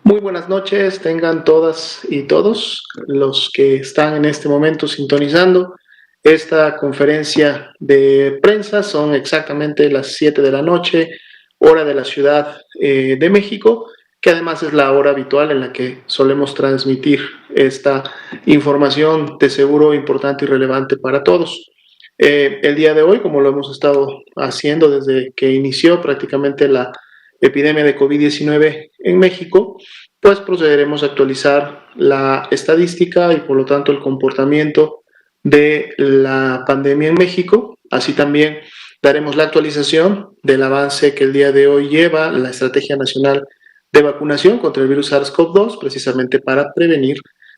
Muy buenas noches, tengan todas y todos los que están en este momento sintonizando esta conferencia de prensa. Son exactamente las 7 de la noche, hora de la Ciudad de México, que además es la hora habitual en la que solemos transmitir esta información de seguro importante y relevante para todos. El día de hoy, como lo hemos estado haciendo desde que inició prácticamente la epidemia de COVID-19 en México, pues procederemos a actualizar la estadística y por lo tanto el comportamiento de la pandemia en México. Así también daremos la actualización del avance que el día de hoy lleva la Estrategia Nacional de Vacunación contra el virus SARS-CoV-2, precisamente para prevenir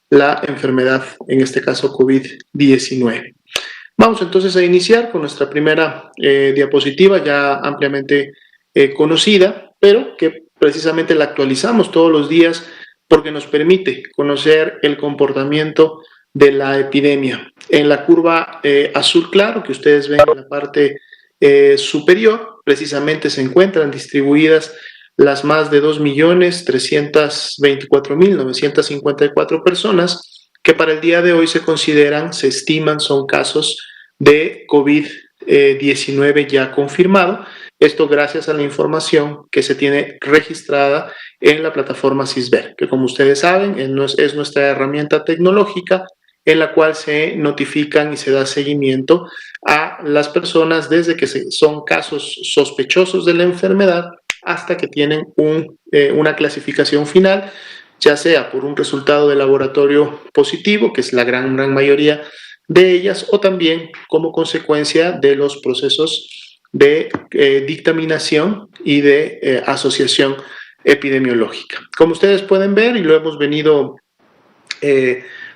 la enfermedad, en este caso COVID-19. Vamos entonces a iniciar con nuestra primera diapositiva ya ampliamente conocida, pero que precisamente la actualizamos todos los días porque nos permite conocer el comportamiento de la epidemia. En la curva azul claro que ustedes ven en la parte superior, precisamente se encuentran distribuidas las más de 2.324.954 personas que para el día de hoy se consideran, se estiman, son casos de COVID-19 ya confirmado. Esto gracias a la información que se tiene registrada en la plataforma CISVER, que como ustedes saben es nuestra herramienta tecnológica en la cual se notifican y se da seguimiento a las personas desde que son casos sospechosos de la enfermedad hasta que tienen una clasificación final, ya sea por un resultado de laboratorio positivo, que es la gran mayoría de ellas, o también como consecuencia de los procesos de dictaminación y de asociación epidemiológica. Como ustedes pueden ver, y lo hemos venido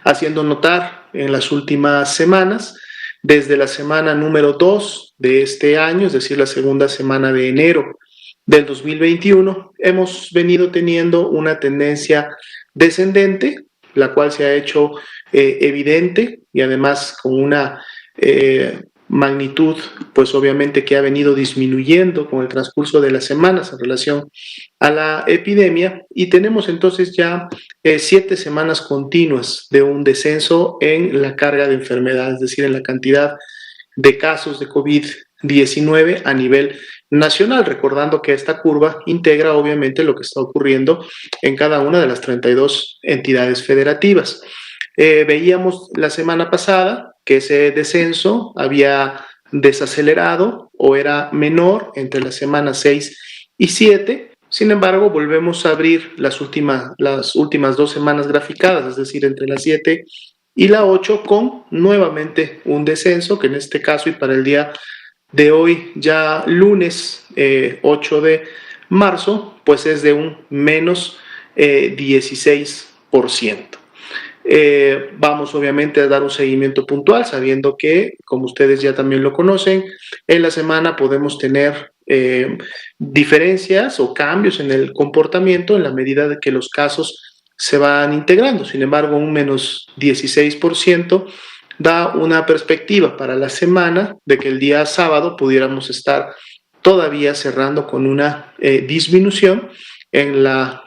haciendo notar en las últimas semanas, desde la semana número 2 de este año, es decir, la segunda semana de enero del 2021, hemos venido teniendo una tendencia descendente, la cual se ha hecho evidente y además con una magnitud, pues obviamente que ha venido disminuyendo con el transcurso de las semanas en relación a la epidemia, y tenemos entonces ya 7 semanas continuas de un descenso en la carga de enfermedad, es decir, en la cantidad de casos de COVID-19 a nivel nacional, recordando que esta curva integra obviamente lo que está ocurriendo en cada una de las 32 entidades federativas. Veíamos la semana pasada que ese descenso había desacelerado o era menor entre las semanas 6 y 7. Sin embargo, volvemos a abrir las últimas 2 semanas graficadas, es decir, entre las 7 y la 8, con nuevamente un descenso, que en este caso y para el día de hoy, ya lunes 8 de marzo, pues es de un menos 16%. Vamos obviamente a dar un seguimiento puntual, sabiendo que, como ustedes ya también lo conocen, en la semana podemos tener diferencias o cambios en el comportamiento en la medida de que los casos se van integrando. Sin embargo, un menos 16% da una perspectiva para la semana de que el día sábado pudiéramos estar todavía cerrando con una disminución en la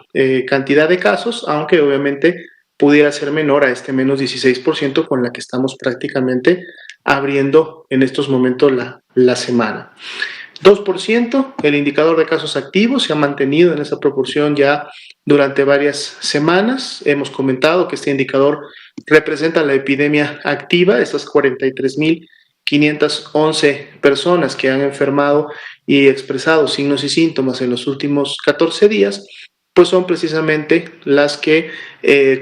cantidad de casos, aunque obviamente pudiera ser menor a este menos 16% con la que estamos prácticamente abriendo en estos momentos la semana. 2%, el indicador de casos activos se ha mantenido en esa proporción ya durante varias semanas. Hemos comentado que este indicador representa la epidemia activa, esas 43.511 personas que han enfermado y expresado signos y síntomas en los últimos 14 días, pues son precisamente las que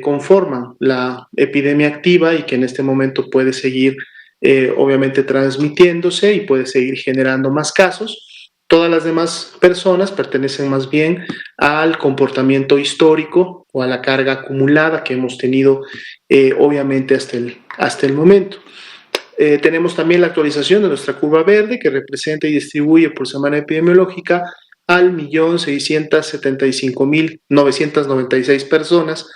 conforman la epidemia activa y que en este momento puede seguir obviamente transmitiéndose y puede seguir generando más casos. Todas las demás personas pertenecen más bien al comportamiento histórico o a la carga acumulada que hemos tenido obviamente hasta el momento. Tenemos también la actualización de nuestra curva verde, que representa y distribuye por semana epidemiológica al 1.675.996 personas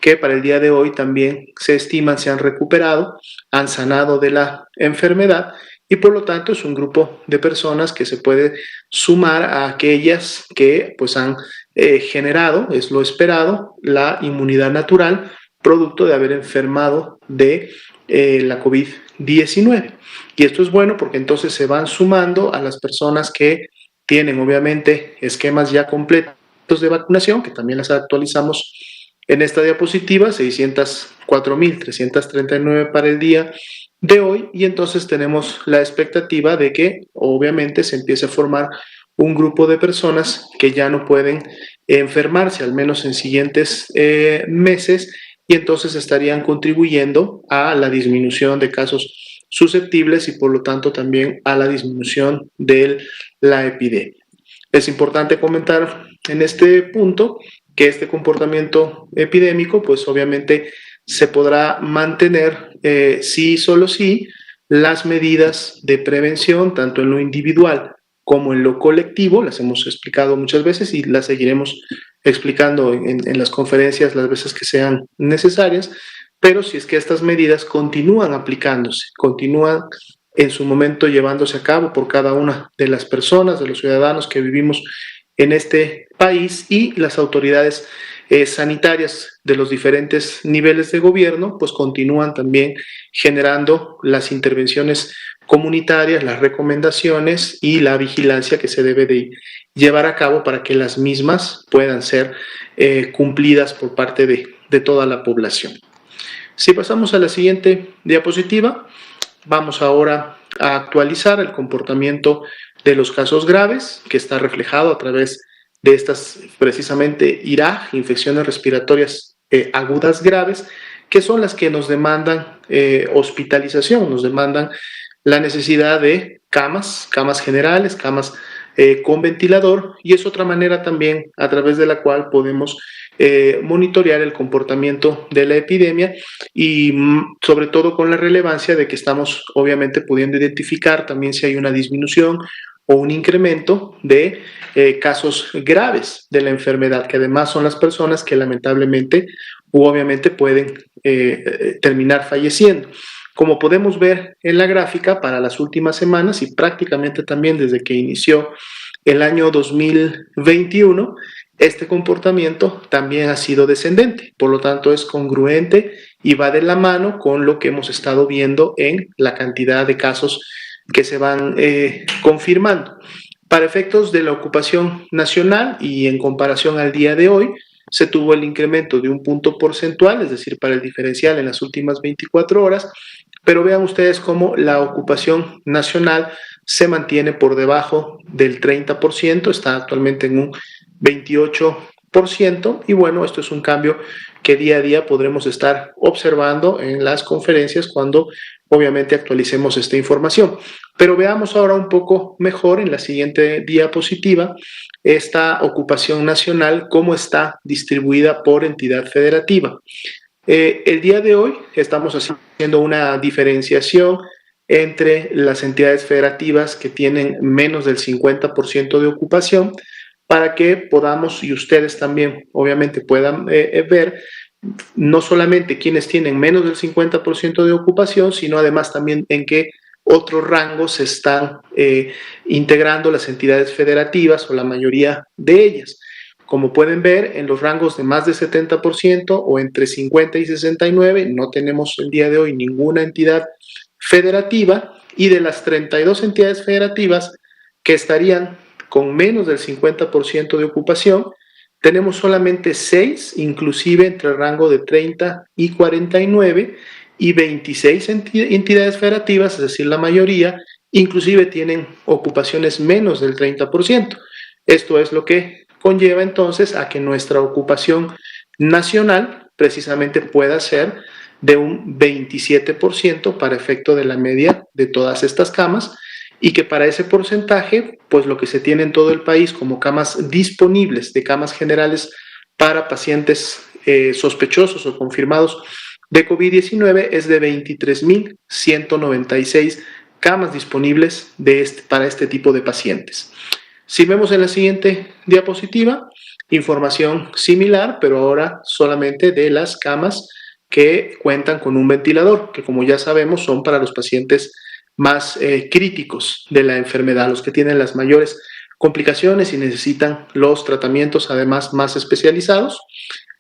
que para el día de hoy también se estiman se han recuperado, han sanado de la enfermedad, y por lo tanto es un grupo de personas que se puede sumar a aquellas que pues han generado, es lo esperado, la inmunidad natural producto de haber enfermado de la COVID-19. Y esto es bueno porque entonces se van sumando a las personas que tienen obviamente esquemas ya completos de vacunación, que también las actualizamos en esta diapositiva, 604.339 para el día de hoy, y entonces tenemos la expectativa de que obviamente se empiece a formar un grupo de personas que ya no pueden enfermarse, al menos en siguientes meses, y entonces estarían contribuyendo a la disminución de casos susceptibles y por lo tanto también a la disminución de la epidemia. Es importante comentar en este punto que este comportamiento epidémico pues obviamente se podrá mantener si solo si las medidas de prevención tanto en lo individual como en lo colectivo, las hemos explicado muchas veces y las seguiremos explicando en las conferencias las veces que sean necesarias, pero si es que estas medidas continúan aplicándose, continúan en su momento llevándose a cabo por cada una de las personas, de los ciudadanos que vivimos en este país y las autoridades sanitarias de los diferentes niveles de gobierno, pues continúan también generando las intervenciones comunitarias, las recomendaciones y la vigilancia que se debe de llevar a cabo para que las mismas puedan ser cumplidas por parte de toda la población. Si pasamos a la siguiente diapositiva, vamos ahora a actualizar el comportamiento de los casos graves, que está reflejado a través de estas, precisamente, IRAG, infecciones respiratorias agudas graves, que son las que nos demandan hospitalización, nos demandan la necesidad de camas generales, camas con ventilador, y es otra manera también a través de la cual podemos monitorear el comportamiento de la epidemia y sobre todo con la relevancia de que estamos obviamente pudiendo identificar también si hay una disminución o un incremento de casos graves de la enfermedad, que además son las personas que lamentablemente u obviamente pueden terminar falleciendo. Como podemos ver en la gráfica, para las últimas semanas y prácticamente también desde que inició el año 2021, este comportamiento también ha sido descendente, por lo tanto es congruente y va de la mano con lo que hemos estado viendo en la cantidad de casos que se van confirmando. Para efectos de la ocupación nacional y en comparación al día de hoy, se tuvo el incremento de un punto porcentual, es decir, para el diferencial en las últimas 24 horas, pero vean ustedes cómo la ocupación nacional se mantiene por debajo del 30%, está actualmente en un 28%, y bueno, esto es un cambio que día a día podremos estar observando en las conferencias cuando obviamente actualicemos esta información. Pero veamos ahora un poco mejor en la siguiente diapositiva esta ocupación nacional, cómo está distribuida por entidad federativa. El día de hoy estamos haciendo una diferenciación entre las entidades federativas que tienen menos del 50% de ocupación para que podamos, y ustedes también obviamente puedan ver, no solamente quienes tienen menos del 50% de ocupación, sino además también en qué otros rangos se están integrando las entidades federativas o la mayoría de ellas. Como pueden ver, en los rangos de más de 70% o entre 50 y 69, no tenemos el día de hoy ninguna entidad federativa, y de las 32 entidades federativas que estarían con menos del 50% de ocupación, tenemos solamente 6, inclusive entre el rango de 30 y 49, y 26 entidades federativas, es decir, la mayoría, inclusive tienen ocupaciones menos del 30%. Esto es lo que conlleva entonces a que nuestra ocupación nacional precisamente pueda ser de un 27% para efecto de la media de todas estas camas, y que para ese porcentaje, pues lo que se tiene en todo el país como camas disponibles de camas generales para pacientes sospechosos o confirmados de COVID-19 es de 23.196 camas disponibles para este tipo de pacientes. Si vemos en la siguiente diapositiva, información similar, pero ahora solamente de las camas que cuentan con un ventilador, que como ya sabemos son para los pacientes más críticos de la enfermedad, los que tienen las mayores complicaciones y necesitan los tratamientos además más especializados.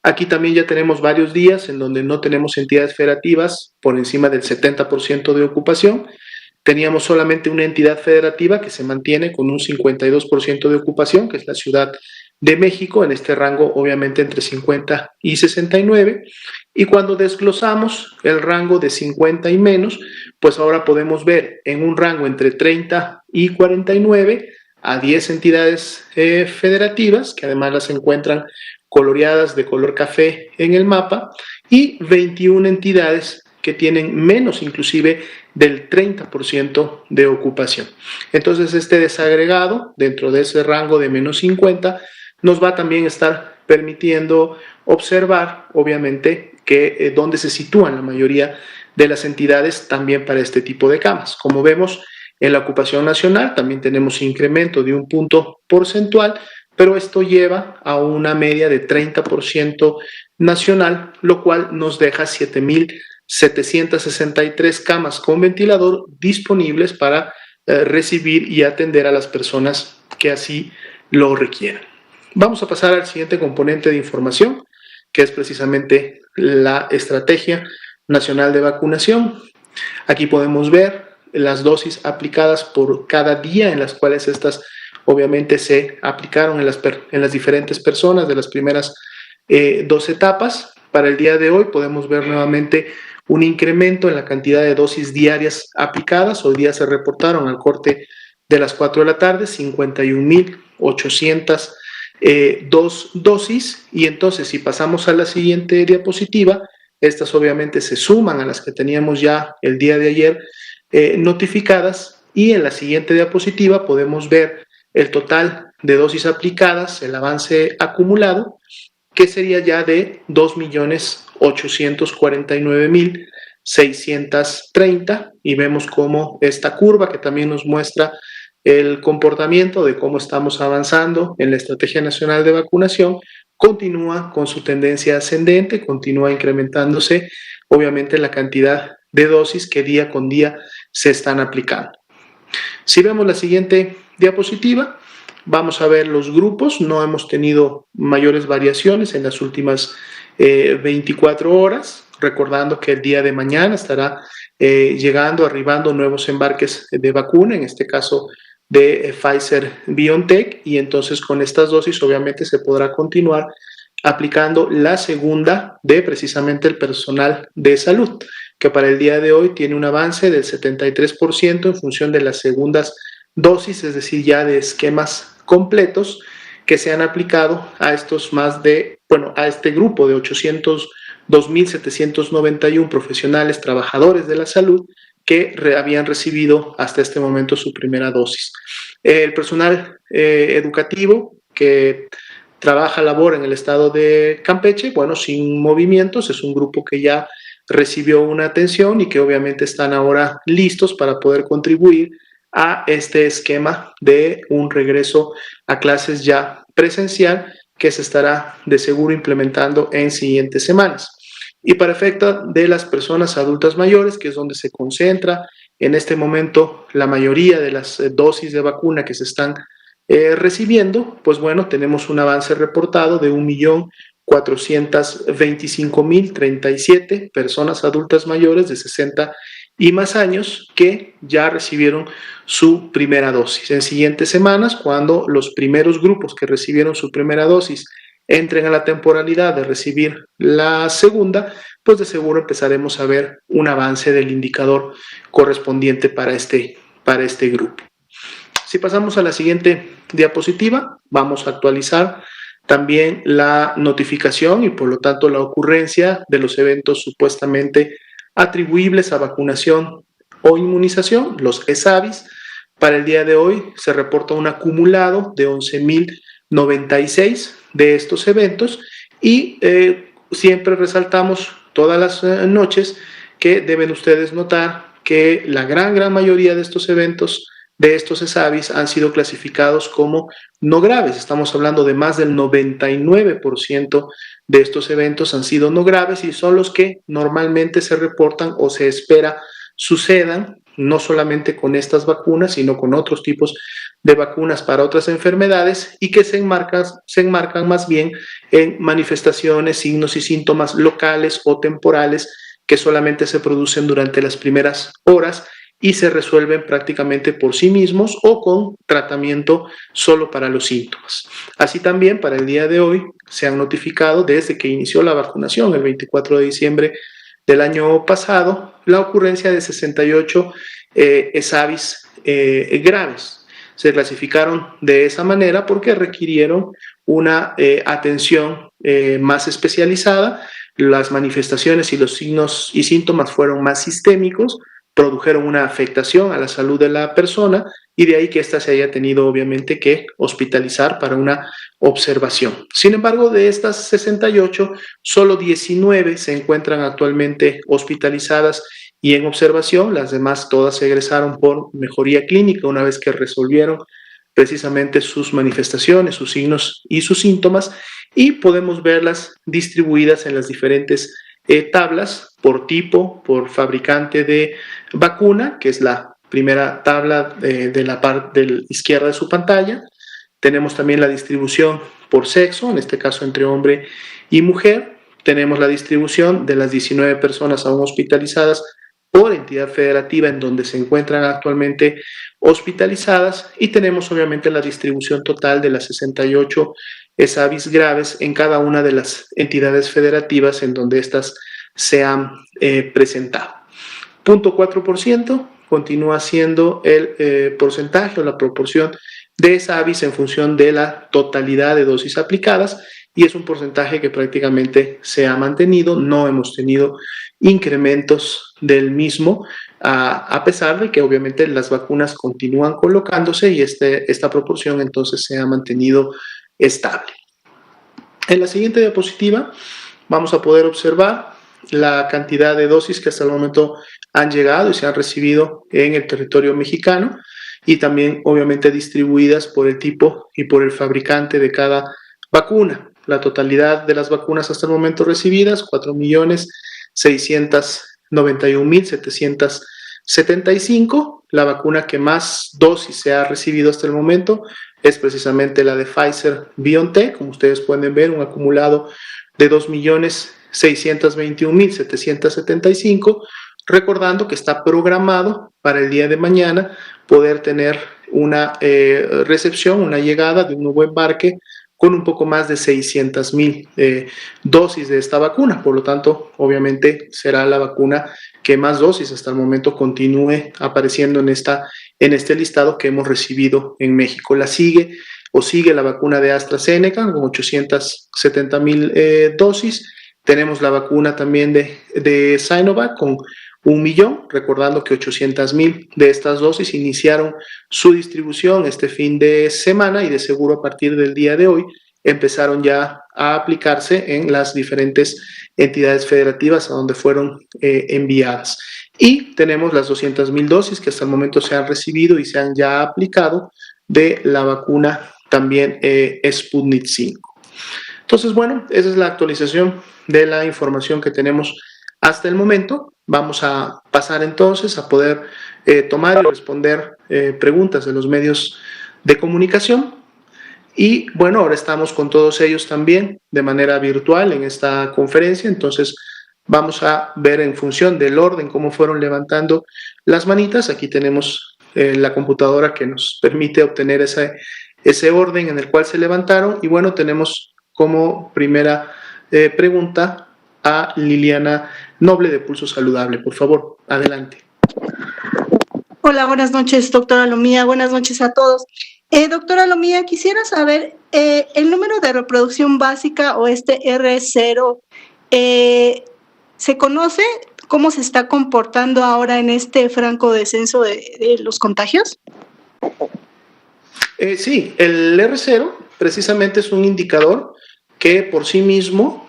Aquí también ya tenemos varios días en donde no tenemos entidades federativas por encima del 70% de ocupación. Teníamos solamente una entidad federativa que se mantiene con un 52% de ocupación, que es la Ciudad de México, en este rango obviamente entre 50 y 69. Y cuando desglosamos el rango de 50 y menos, pues ahora podemos ver en un rango entre 30 y 49 a 10 entidades federativas, que además las encuentran coloreadas de color café en el mapa, y 21 entidades que tienen menos inclusive del 30% de ocupación. Entonces este desagregado dentro de ese rango de menos 50 nos va también a estar permitiendo observar obviamente que dónde se sitúan la mayoría de las entidades también para este tipo de camas. Como vemos, en la ocupación nacional también tenemos incremento de un punto porcentual, pero esto lleva a una media de 30% nacional, lo cual nos deja 7.763 camas con ventilador disponibles para recibir y atender a las personas que así lo requieran. Vamos a pasar al siguiente componente de información, que es precisamente la Estrategia Nacional de Vacunación. Aquí podemos ver las dosis aplicadas por cada día, en las cuales estas obviamente se aplicaron en las diferentes personas de las primeras 2 etapas. Para el día de hoy podemos ver nuevamente un incremento en la cantidad de dosis diarias aplicadas. Hoy día se reportaron al corte de las 4 de la tarde 51.802 dosis, y entonces si pasamos a la siguiente diapositiva, estas obviamente se suman a las que teníamos ya el día de ayer notificadas, y en la siguiente diapositiva podemos ver el total de dosis aplicadas, el avance acumulado, que sería ya de 2.849.630, y vemos cómo esta curva, que también nos muestra el comportamiento de cómo estamos avanzando en la Estrategia Nacional de Vacunación, continúa con su tendencia ascendente, continúa incrementándose obviamente la cantidad de dosis que día con día se están aplicando. Si vemos la siguiente diapositiva, vamos a ver los grupos. No hemos tenido mayores variaciones en las últimas 24 horas, recordando que el día de mañana estará arribando nuevos embarques de vacuna, en este caso de Pfizer-BioNTech, y entonces con estas dosis obviamente se podrá continuar aplicando la segunda de precisamente el personal de salud, que para el día de hoy tiene un avance del 73% en función de las segundas dosis, es decir, ya de esquemas completos que se han aplicado a estos a este grupo de 802.791 profesionales, trabajadores de la salud, que habían recibido hasta este momento su primera dosis. El personal educativo que labora en el estado de Campeche, sin movimientos, es un grupo que ya recibió una atención y que obviamente están ahora listos para poder contribuir a este esquema de un regreso a clases ya presencial, que se estará de seguro implementando en siguientes semanas. Y para efecto de las personas adultas mayores, que es donde se concentra en este momento la mayoría de las dosis de vacuna que se están recibiendo, tenemos un avance reportado de 1.425.037 personas adultas mayores de 60 y más años que ya recibieron su primera dosis. En siguientes semanas, cuando los primeros grupos que recibieron su primera dosis entren a la temporalidad de recibir la segunda, pues de seguro empezaremos a ver un avance del indicador correspondiente para este grupo. Si pasamos a la siguiente diapositiva, vamos a actualizar también la notificación y por lo tanto la ocurrencia de los eventos supuestamente atribuibles a vacunación o inmunización, los ESAVIS. Para el día de hoy se reporta un acumulado de 11.096 de estos eventos, y siempre resaltamos todas las noches que deben ustedes notar que la gran mayoría de estos eventos, de estos ESAVIS, han sido clasificados como no graves. Estamos hablando de más del 99% de estos eventos han sido no graves, y son los que normalmente se reportan o se espera sucedan no solamente con estas vacunas, sino con otros tipos de vacunas para otras enfermedades y que se enmarcan más bien en manifestaciones, signos y síntomas locales o temporales que solamente se producen durante las primeras horas y se resuelven prácticamente por sí mismos o con tratamiento solo para los síntomas. Así también, para el día de hoy, se han notificado desde que inició la vacunación, el 24 de diciembre del año pasado, la ocurrencia de 68 ESAVIS graves. Se clasificaron de esa manera porque requirieron una atención más especializada. Las manifestaciones y los signos y síntomas fueron más sistémicos, produjeron una afectación a la salud de la persona y de ahí que ésta se haya tenido obviamente que hospitalizar para una observación. Sin embargo, de estas 68, solo 19 se encuentran actualmente hospitalizadas y en observación. Las demás todas se egresaron por mejoría clínica una vez que resolvieron precisamente sus manifestaciones, sus signos y sus síntomas, y podemos verlas distribuidas en las diferentes tablas por tipo, por fabricante de vacuna, que es la primera tabla de la parte izquierda de su pantalla. Tenemos también la distribución por sexo, en este caso entre hombre y mujer. Tenemos la distribución de las 19 personas aún hospitalizadas por entidad federativa en donde se encuentran actualmente hospitalizadas y tenemos obviamente la distribución total de las 68 ESAVIS graves en cada una de las entidades federativas en donde éstas se han presentado. 0.4% continúa siendo el porcentaje o la proporción de ESAVIS en función de la totalidad de dosis aplicadas y es un porcentaje que prácticamente se ha mantenido, no hemos tenido incrementos del mismo, a pesar de que obviamente las vacunas continúan colocándose y esta proporción entonces se ha mantenido estable. En la siguiente diapositiva vamos a poder observar la cantidad de dosis que hasta el momento han llegado y se han recibido en el territorio mexicano y también obviamente distribuidas por el tipo y por el fabricante de cada vacuna. La totalidad de las vacunas hasta el momento recibidas, 4.691.775. La vacuna que más dosis se ha recibido hasta el momento es precisamente la de Pfizer-BioNTech, como ustedes pueden ver, un acumulado de 2.621.775, recordando que está programado para el día de mañana poder tener una recepción, una llegada de un nuevo embarque con un poco más de 600,000 dosis de esta vacuna. Por lo tanto, obviamente será la vacuna que más dosis hasta el momento continúe apareciendo en este listado que hemos recibido en México. Sigue la vacuna de AstraZeneca con 870,000 dosis. Tenemos la vacuna también de Sinovac con 1,000,000, recordando que 800,000 de estas dosis iniciaron su distribución este fin de semana y de seguro a partir del día de hoy empezaron ya a aplicarse en las diferentes entidades federativas a donde fueron enviadas. Y tenemos las 200,000 dosis que hasta el momento se han recibido y se han ya aplicado de la vacuna también Sputnik 5. Entonces, bueno, esa es la actualización de la información que tenemos hasta el momento. Vamos a pasar entonces a poder tomar y responder preguntas de los medios de comunicación. Y bueno, ahora estamos con todos ellos también de manera virtual en esta conferencia, entonces vamos a ver en función del orden cómo fueron levantando las manitas. Aquí tenemos la computadora que nos permite obtener ese orden en el cual se levantaron y bueno, tenemos como primera pregunta a Liliana Noble de Pulso Saludable. Por favor, adelante. Hola, buenas noches, doctora Lomía. Buenas noches a todos. Doctora Lomía, quisiera saber el número de reproducción básica o este R0, ¿se conoce cómo se está comportando ahora en este franco descenso de los contagios? Sí, el R0 precisamente es un indicador que por sí mismo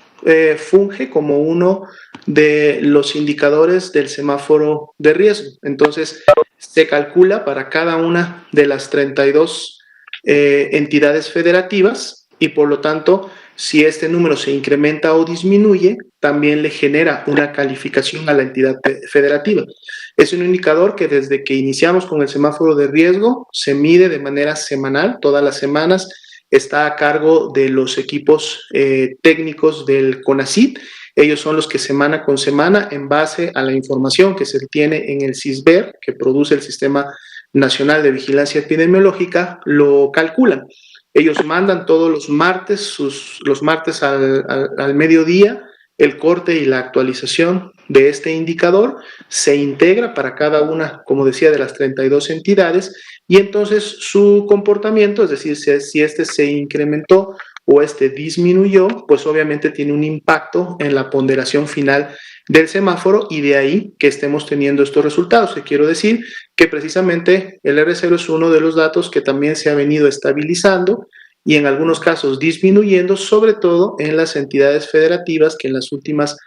funge como uno de los indicadores del semáforo de riesgo. Entonces, se calcula para cada una de las 32 entidades federativas y por lo tanto Si este número se incrementa o disminuye, también le genera una calificación a la entidad federativa. Es un indicador que desde que iniciamos con el semáforo de riesgo se mide de manera semanal, todas las semanas, está a cargo de los equipos técnicos del CONACYT. Ellos son los que semana con semana, en base a la información que se tiene en el SISBER, que produce el Sistema Nacional de Vigilancia Epidemiológica, lo calculan. Ellos mandan todos los martes, los martes al mediodía, el corte y la actualización de este indicador, se integra para cada una, como decía, de las 32 entidades, y entonces su comportamiento, es decir, si este se incrementó o este disminuyó, pues obviamente tiene un impacto en la ponderación final del semáforo, y de ahí que estemos teniendo estos resultados. Que quiero decir que precisamente el R0 es uno de los datos que también se ha venido estabilizando y en algunos casos disminuyendo, sobre todo en las entidades federativas que en las últimas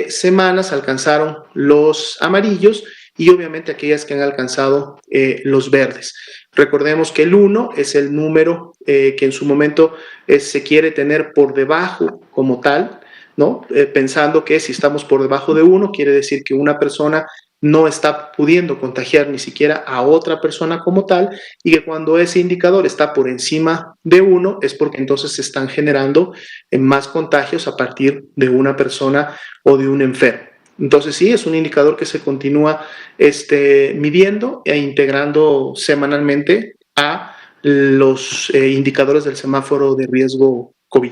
semanas alcanzaron los amarillos, y obviamente aquellas que han alcanzado los verdes. Recordemos que el 1 es el número que en su momento se quiere tener por debajo como tal, ¿no? Pensando que si estamos por debajo de 1, quiere decir que una persona no está pudiendo contagiar ni siquiera a otra persona como tal, y que cuando ese indicador está por encima de 1 es porque entonces se están generando más contagios a partir de una persona o de un enfermo. Entonces sí, es un indicador que se continúa midiendo e integrando semanalmente a los indicadores del semáforo de riesgo COVID.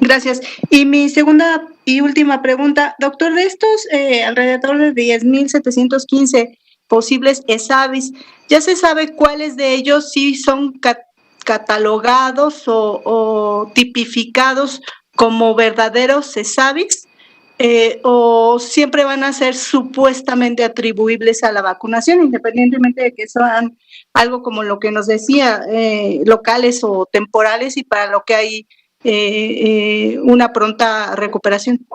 Gracias. Y mi segunda y última pregunta, doctor, de estos alrededor de 10,715 posibles ESAVIS, ¿ya se sabe cuáles de ellos sí son catalogados o tipificados como verdaderos ESAVIS? ¿O siempre van a ser supuestamente atribuibles a la vacunación, independientemente de que sean algo como lo que nos decía, locales o temporales, y para lo que hay una pronta recuperación?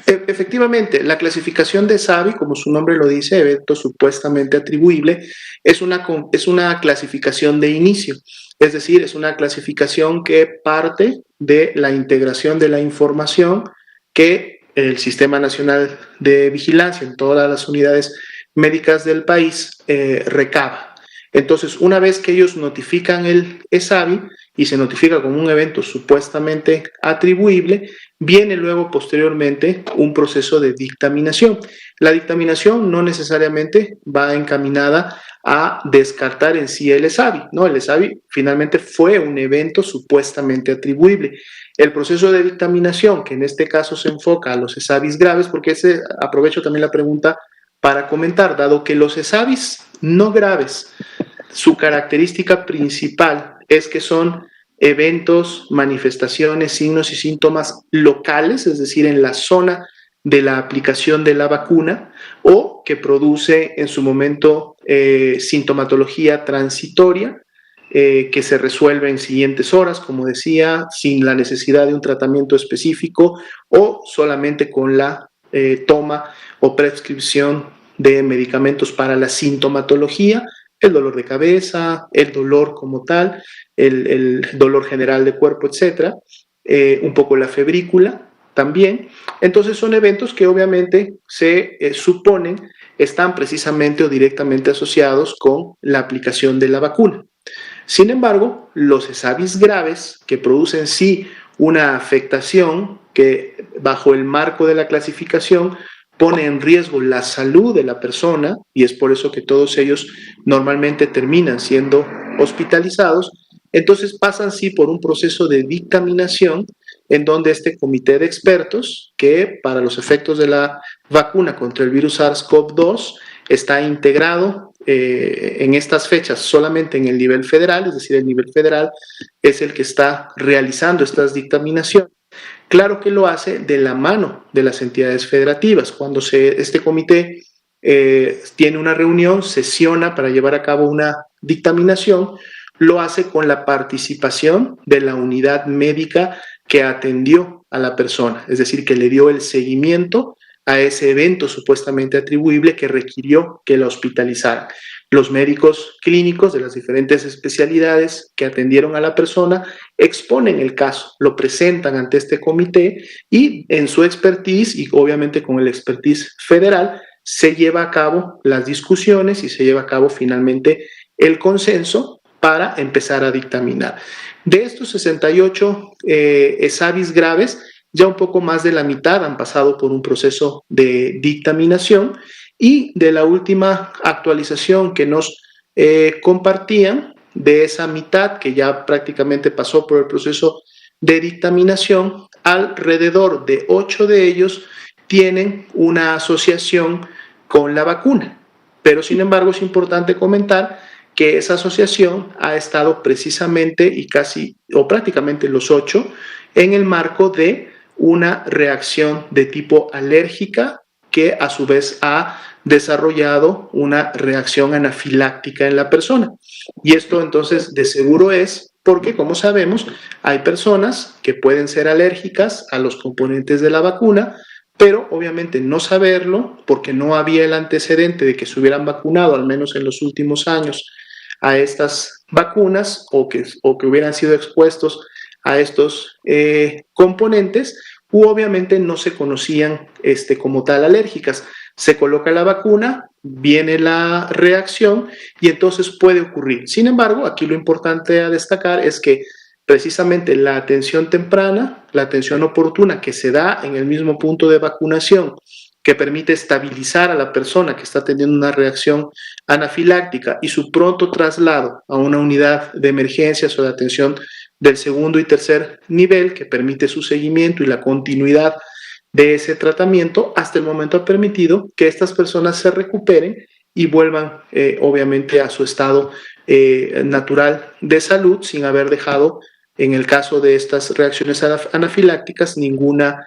Efectivamente, la clasificación de ESAVI, como su nombre lo dice, evento supuestamente atribuible, es una clasificación de inicio, es decir, es una clasificación que parte de la integración de la información que el Sistema Nacional de Vigilancia en todas las unidades médicas del país recaba. Entonces, una vez que ellos notifican el ESAVI y se notifica como un evento supuestamente atribuible, viene luego posteriormente un proceso de dictaminación. La dictaminación no necesariamente va encaminada a descartar en sí el ESAVI, ¿no? El ESAVI finalmente fue un evento supuestamente atribuible. El proceso de dictaminación, que en este caso se enfoca a los ESAVIs graves, porque aprovecho también la pregunta para comentar, dado que los ESAVIs no graves, su característica principal es que son eventos, manifestaciones, signos y síntomas locales, es decir, en la zona de la aplicación de la vacuna, o que produce en su momento sintomatología transitoria, que se resuelve en siguientes horas, como decía, sin la necesidad de un tratamiento específico o solamente con la toma o prescripción de medicamentos para la sintomatología, el dolor de cabeza, el dolor como tal, el dolor general de cuerpo, etcétera, un poco la febrícula también. Entonces son eventos que obviamente se suponen están precisamente o directamente asociados con la aplicación de la vacuna. Sin embargo, los ESAVIs graves, que producen sí una afectación que bajo el marco de la clasificación pone en riesgo la salud de la persona, y es por eso que todos ellos normalmente terminan siendo hospitalizados, entonces pasan sí por un proceso de dictaminación en donde este comité de expertos, que para los efectos de la vacuna contra el virus SARS-CoV-2 está integrado en estas fechas solamente en el nivel federal, es decir, el nivel federal es el que está realizando estas dictaminaciones. Claro que lo hace de la mano de las entidades federativas. Cuando este comité tiene una reunión, sesiona para llevar a cabo una dictaminación, lo hace con la participación de la unidad médica que atendió a la persona, es decir, que le dio el seguimiento a ese evento supuestamente atribuible que requirió que la hospitalizaran. Los médicos clínicos de las diferentes especialidades que atendieron a la persona exponen el caso, lo presentan ante este comité y en su expertise y obviamente con el expertise federal se lleva a cabo las discusiones y se lleva a cabo finalmente el consenso para empezar a dictaminar. De estos 68 SAVIs graves, ya un poco más de la mitad han pasado por un proceso de dictaminación y de la última actualización que nos compartían, de esa mitad que ya prácticamente pasó por el proceso de dictaminación, alrededor de 8 de ellos tienen una asociación con la vacuna. Pero sin embargo es importante comentar que esa asociación ha estado precisamente y casi o prácticamente los 8 en el marco de una reacción de tipo alérgica que a su vez ha desarrollado una reacción anafiláctica en la persona. Y esto entonces de seguro es porque, como sabemos, hay personas que pueden ser alérgicas a los componentes de la vacuna, pero obviamente no saberlo porque no había el antecedente de que se hubieran vacunado, al menos en los últimos años, a estas vacunas o que hubieran sido expuestos a estos componentes, u obviamente no se conocían como tal alérgicas. Se coloca la vacuna, viene la reacción y entonces puede ocurrir. Sin embargo, aquí lo importante a destacar es que precisamente la atención temprana, la atención oportuna que se da en el mismo punto de vacunación, que permite estabilizar a la persona que está teniendo una reacción anafiláctica y su pronto traslado a una unidad de emergencias o de atención del segundo y tercer nivel, que permite su seguimiento y la continuidad de ese tratamiento, hasta el momento ha permitido que estas personas se recuperen y vuelvan obviamente a su estado natural de salud sin haber dejado, en el caso de estas reacciones anafilácticas, ninguna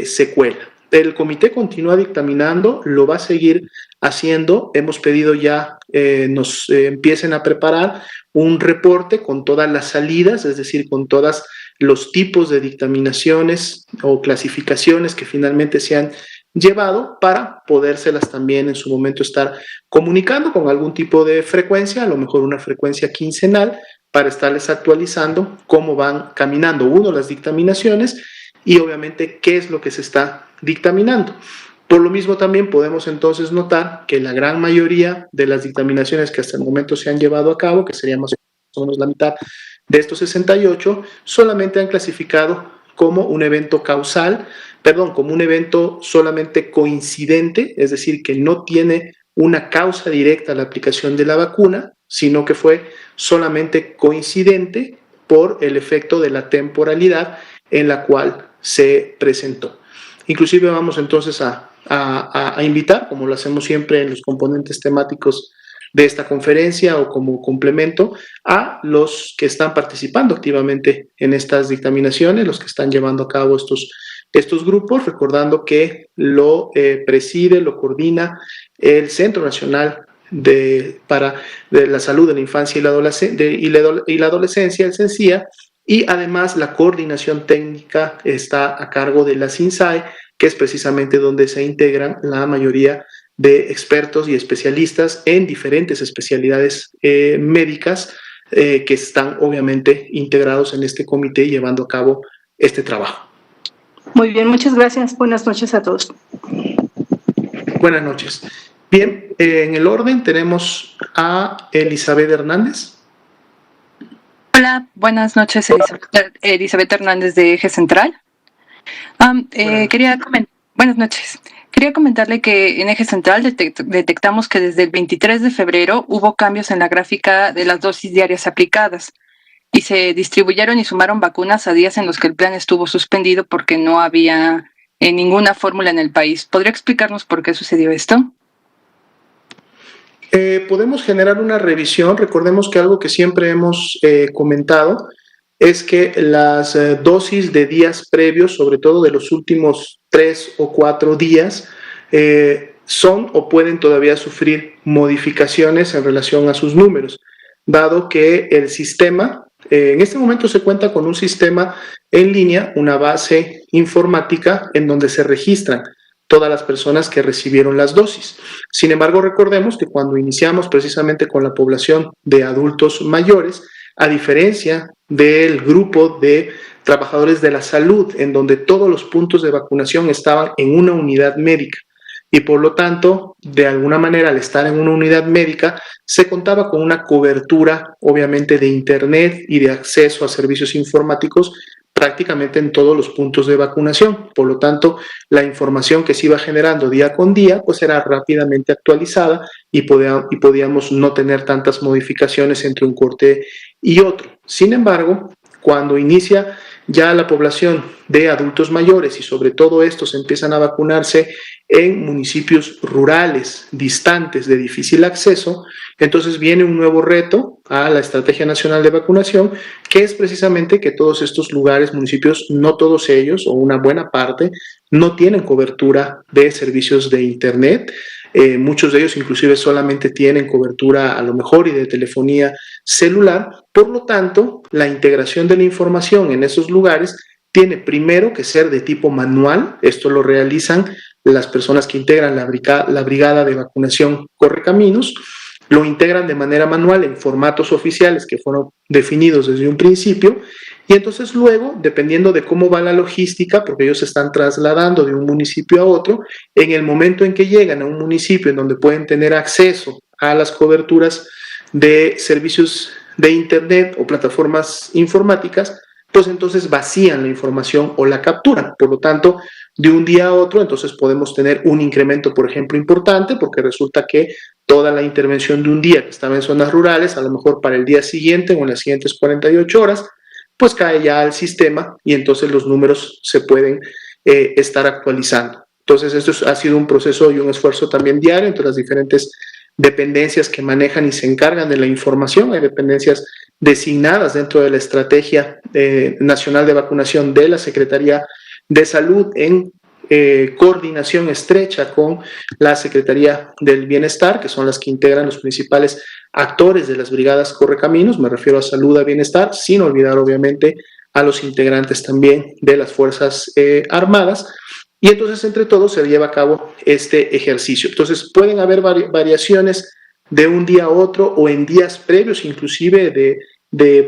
secuela. El comité continúa dictaminando, lo va a seguir haciendo. Hemos pedido ya nos empiecen a preparar un reporte con todas las salidas, es decir, con todos los tipos de dictaminaciones o clasificaciones que finalmente se han llevado para podérselas también en su momento estar comunicando con algún tipo de frecuencia, a lo mejor una frecuencia quincenal, para estarles actualizando cómo van caminando, las dictaminaciones y obviamente qué es lo que se está dictaminando. Por lo mismo también podemos entonces notar que la gran mayoría de las dictaminaciones que hasta el momento se han llevado a cabo, que sería más o menos la mitad de estos 68, solamente han clasificado como un evento como un evento solamente coincidente, es decir, que no tiene una causa directa a la aplicación de la vacuna, sino que fue solamente coincidente por el efecto de la temporalidad en la cual se presentó. Inclusive vamos entonces a invitar, como lo hacemos siempre en los componentes temáticos de esta conferencia o como complemento, a los que están participando activamente en estas dictaminaciones, los que están llevando a cabo estos grupos, recordando que lo preside, lo coordina el Centro Nacional de la Salud de la Infancia y la Adolescencia, el CENSIA, y además la coordinación técnica está a cargo de la CINSAE, que es precisamente donde se integran la mayoría de expertos y especialistas en diferentes especialidades médicas que están obviamente integrados en este comité llevando a cabo este trabajo. Muy bien, muchas gracias. Buenas noches a todos. Buenas noches. Bien, en el orden tenemos a Elizabeth Hernández. Hola, buenas noches, Elizabeth Hernández de Eje Central. Buenas noches. Quería comentarle que en Eje Central detectamos que desde el 23 de febrero hubo cambios en la gráfica de las dosis diarias aplicadas y se distribuyeron y sumaron vacunas a días en los que el plan estuvo suspendido porque no había ninguna fórmula en el país. ¿Podría explicarnos por qué sucedió esto? Podemos generar una revisión. Recordemos que algo que siempre hemos comentado es que las dosis de días previos, sobre todo de los últimos 3 o 4 días, son o pueden todavía sufrir modificaciones en relación a sus números, dado que el sistema, en este momento se cuenta con un sistema en línea, una base informática en donde se registran todas las personas que recibieron las dosis. Sin embargo, recordemos que cuando iniciamos precisamente con la población de adultos mayores, a diferencia del grupo de trabajadores de la salud, en donde todos los puntos de vacunación estaban en una unidad médica, y por lo tanto, de alguna manera, al estar en una unidad médica, se contaba con una cobertura, obviamente, de Internet y de acceso a servicios informáticos prácticamente en todos los puntos de vacunación. Por lo tanto, la información que se iba generando día con día, pues era rápidamente actualizada y podíamos no tener tantas modificaciones entre un corte y otro. Sin embargo, cuando inicia ya la población de adultos mayores y sobre todo estos empiezan a vacunarse en municipios rurales, distantes, de difícil acceso, entonces viene un nuevo reto a la Estrategia Nacional de Vacunación, que es precisamente que todos estos lugares, municipios, no todos ellos, o una buena parte, no tienen cobertura de servicios de Internet. Muchos de ellos inclusive solamente tienen cobertura a lo mejor y de telefonía celular. Por lo tanto, la integración de la información en esos lugares tiene primero que ser de tipo manual. Esto lo realizan las personas que integran la brigada de vacunación Correcaminos. Lo integran de manera manual en formatos oficiales que fueron definidos desde un principio, y entonces luego, dependiendo de cómo va la logística, porque ellos se están trasladando de un municipio a otro, en el momento en que llegan a un municipio en donde pueden tener acceso a las coberturas de servicios de Internet o plataformas informáticas, pues entonces vacían la información o la capturan. Por lo tanto, de un día a otro, entonces podemos tener un incremento, por ejemplo, importante, porque resulta que toda la intervención de un día que estaba en zonas rurales, a lo mejor para el día siguiente o en las siguientes 48 horas, pues cae ya al sistema y entonces los números se pueden estar actualizando. Entonces, esto ha sido un proceso y un esfuerzo también diario entre las diferentes dependencias que manejan y se encargan de la información. Hay dependencias designadas dentro de la Estrategia Nacional de Vacunación de la Secretaría de Salud en coordinación estrecha con la Secretaría del Bienestar, que son las que integran los principales actores de las brigadas Correcaminos. Me refiero a salud, a bienestar, sin olvidar obviamente a los integrantes también de las Fuerzas Armadas. Y entonces entre todos se lleva a cabo este ejercicio. Entonces pueden haber variaciones de un día a otro o en días previos, inclusive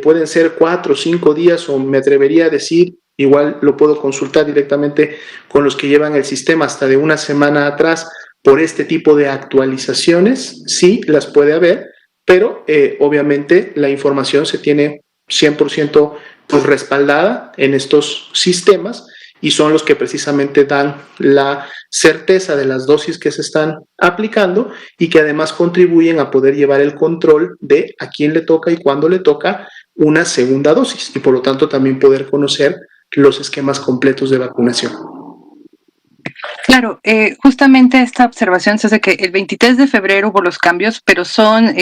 pueden ser 4 o 5 días, o me atrevería a decir, igual lo puedo consultar directamente con los que llevan el sistema, hasta de una semana atrás, por este tipo de actualizaciones. Sí, las puede haber, pero obviamente la información se tiene 100% pues respaldada en estos sistemas, y son los que precisamente dan la certeza de las dosis que se están aplicando y que además contribuyen a poder llevar el control de a quién le toca y cuándo le toca una segunda dosis, y por lo tanto también poder conocer los esquemas completos de vacunación. Claro, justamente esta observación se hace que el 23 de febrero hubo los cambios, pero son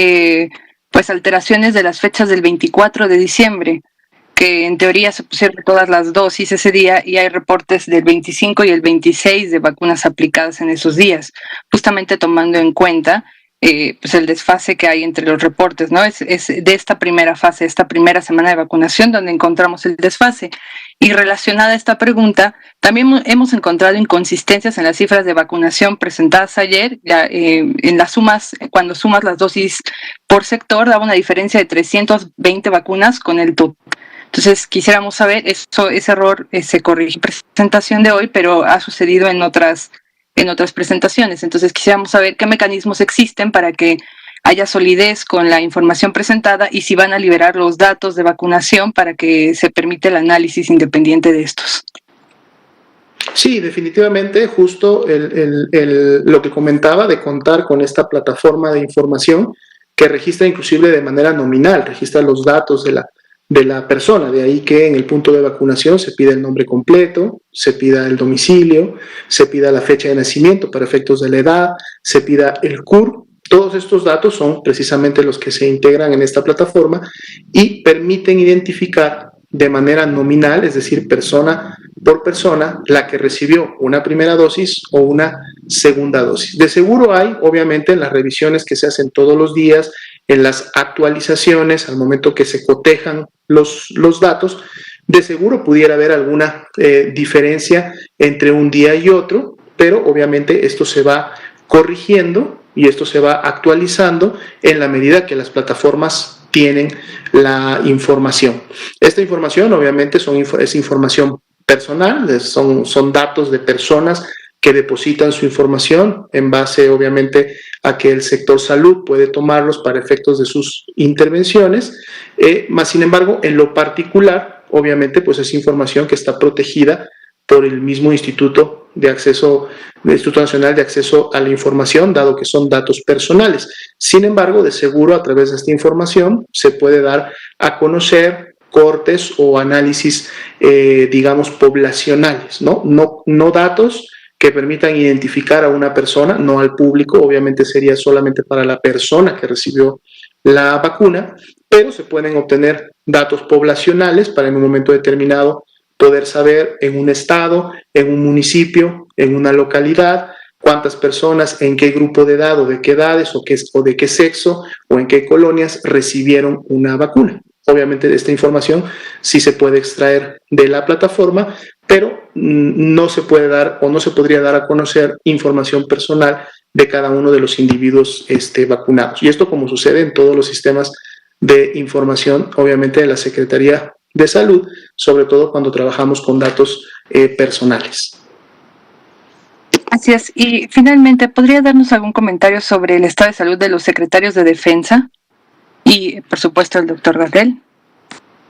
pues alteraciones de las fechas del 24 de diciembre, que en teoría se pusieron todas las dosis ese día, y hay reportes del 25 y el 26 de vacunas aplicadas en esos días, justamente tomando en cuenta pues el desfase que hay entre los reportes, ¿no? Es de esta primera fase, esta primera semana de vacunación, donde encontramos el desfase. Y relacionada a esta pregunta, también hemos encontrado inconsistencias en las cifras de vacunación presentadas ayer. En las sumas, cuando sumas las dosis por sector, daba una diferencia de 320 vacunas con el total. Entonces, quisiéramos saber, ese error se corrigió en la presentación de hoy, pero ha sucedido en otras presentaciones. Entonces, quisiéramos saber qué mecanismos existen para que haya solidez con la información presentada, y si van a liberar los datos de vacunación para que se permita el análisis independiente de estos. Sí, definitivamente, justo lo que comentaba de contar con esta plataforma de información que registra inclusive de manera nominal, registra los datos de la persona, de ahí que en el punto de vacunación se pida el nombre completo, se pida el domicilio, se pida la fecha de nacimiento para efectos de la edad, se pida el CUR. Todos estos datos son precisamente los que se integran en esta plataforma y permiten identificar de manera nominal, es decir, persona por persona, la que recibió una primera dosis o una segunda dosis. De seguro hay, obviamente, en las revisiones que se hacen todos los días, en las actualizaciones, al momento que se cotejan los datos, de seguro pudiera haber alguna diferencia entre un día y otro, pero obviamente esto se va corrigiendo y esto se va actualizando en la medida que las plataformas tienen la información. Esta información obviamente es información personal, son datos de personas que depositan su información en base obviamente a que el sector salud puede tomarlos para efectos de sus intervenciones, más sin embargo en lo particular obviamente pues es información que está protegida por el mismo Instituto Nacional de Acceso a la Información, dado que son datos personales. Sin embargo, de seguro, a través de esta información se puede dar a conocer cortes o análisis, digamos, poblacionales, ¿no? No datos que permitan identificar a una persona, no al público, obviamente sería solamente para la persona que recibió la vacuna, pero se pueden obtener datos poblacionales para en un momento determinado poder saber en un estado, en un municipio, en una localidad, cuántas personas, en qué grupo de edad o de qué edades o de qué sexo o en qué colonias recibieron una vacuna. Obviamente esta información sí se puede extraer de la plataforma, pero no se puede dar o no se podría dar a conocer información personal de cada uno de los individuos vacunados. Y esto como sucede en todos los sistemas de información, obviamente de la Secretaría de Salud, sobre todo cuando trabajamos con datos personales. Así es. Y finalmente, ¿podría darnos algún comentario sobre el estado de salud de los secretarios de Defensa y, por supuesto, el doctor Gatell?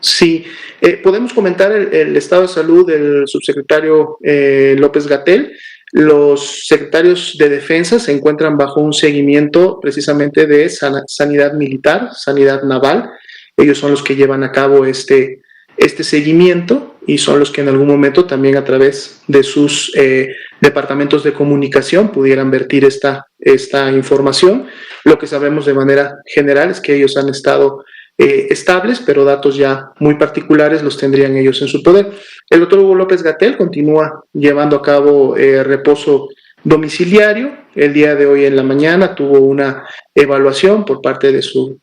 Sí, podemos comentar el estado de salud del subsecretario López-Gatell. Los secretarios de Defensa se encuentran bajo un seguimiento precisamente de sanidad militar, sanidad naval. Ellos son los que llevan a cabo este seguimiento y son los que en algún momento también a través de sus departamentos de comunicación pudieran vertir esta información. Lo que sabemos de manera general es que ellos han estado estables, pero datos ya muy particulares los tendrían ellos en su poder. El doctor Hugo López-Gatell continúa llevando a cabo reposo domiciliario. El día de hoy en la mañana tuvo una evaluación por parte de su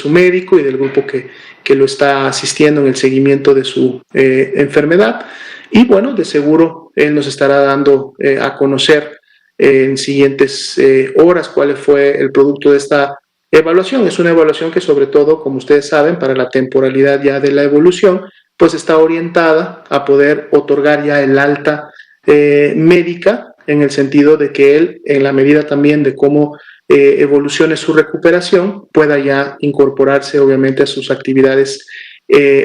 médico y del grupo que lo está asistiendo en el seguimiento de su enfermedad. Y bueno, de seguro él nos estará dando a conocer en siguientes horas cuál fue el producto de esta evaluación. Es una evaluación que sobre todo, como ustedes saben, para la temporalidad ya de la evolución, pues está orientada a poder otorgar ya el alta médica, en el sentido de que él, en la medida también de cómo evolucione su recuperación, pueda ya incorporarse obviamente a sus actividades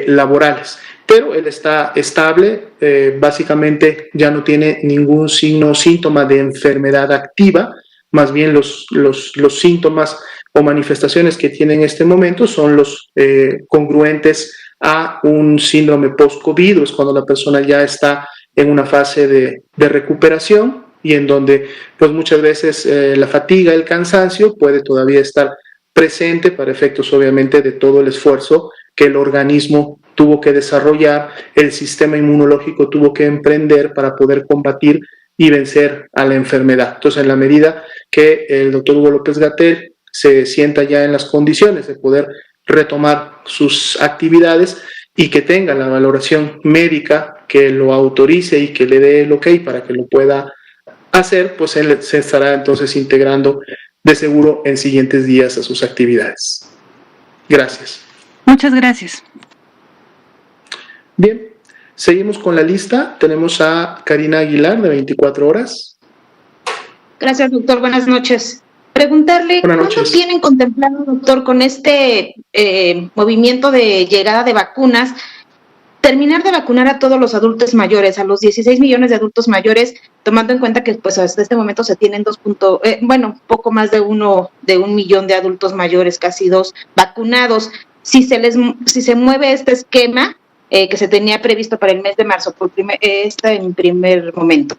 laborales. Pero él está estable, básicamente ya no tiene ningún signo o síntoma de enfermedad activa, más bien los síntomas o manifestaciones que tiene en este momento son los congruentes a un síndrome post-COVID, es cuando la persona ya está en una fase de recuperación y en donde pues muchas veces la fatiga, el cansancio puede todavía estar presente para efectos obviamente de todo el esfuerzo que el organismo tuvo que desarrollar, el sistema inmunológico tuvo que emprender para poder combatir y vencer a la enfermedad. Entonces, en la medida que el doctor Hugo López-Gatell se sienta ya en las condiciones de poder retomar sus actividades y que tenga la valoración médica que lo autorice y que le dé el ok para que lo pueda hacer, pues él se estará entonces integrando de seguro en siguientes días a sus actividades. Gracias. Muchas gracias. Bien, seguimos con la lista. Tenemos a Karina Aguilar, de 24 horas. Gracias, doctor. Buenas noches. Preguntarle, ¿cuándo tienen contemplado, doctor, con este movimiento de llegada de vacunas, terminar de vacunar a todos los adultos mayores, a los 16 millones de adultos mayores, tomando en cuenta que pues hasta este momento se tienen poco más de un millón de adultos mayores, casi 2 vacunados? Si se mueve este esquema que se tenía previsto para el mes de marzo, en primer momento.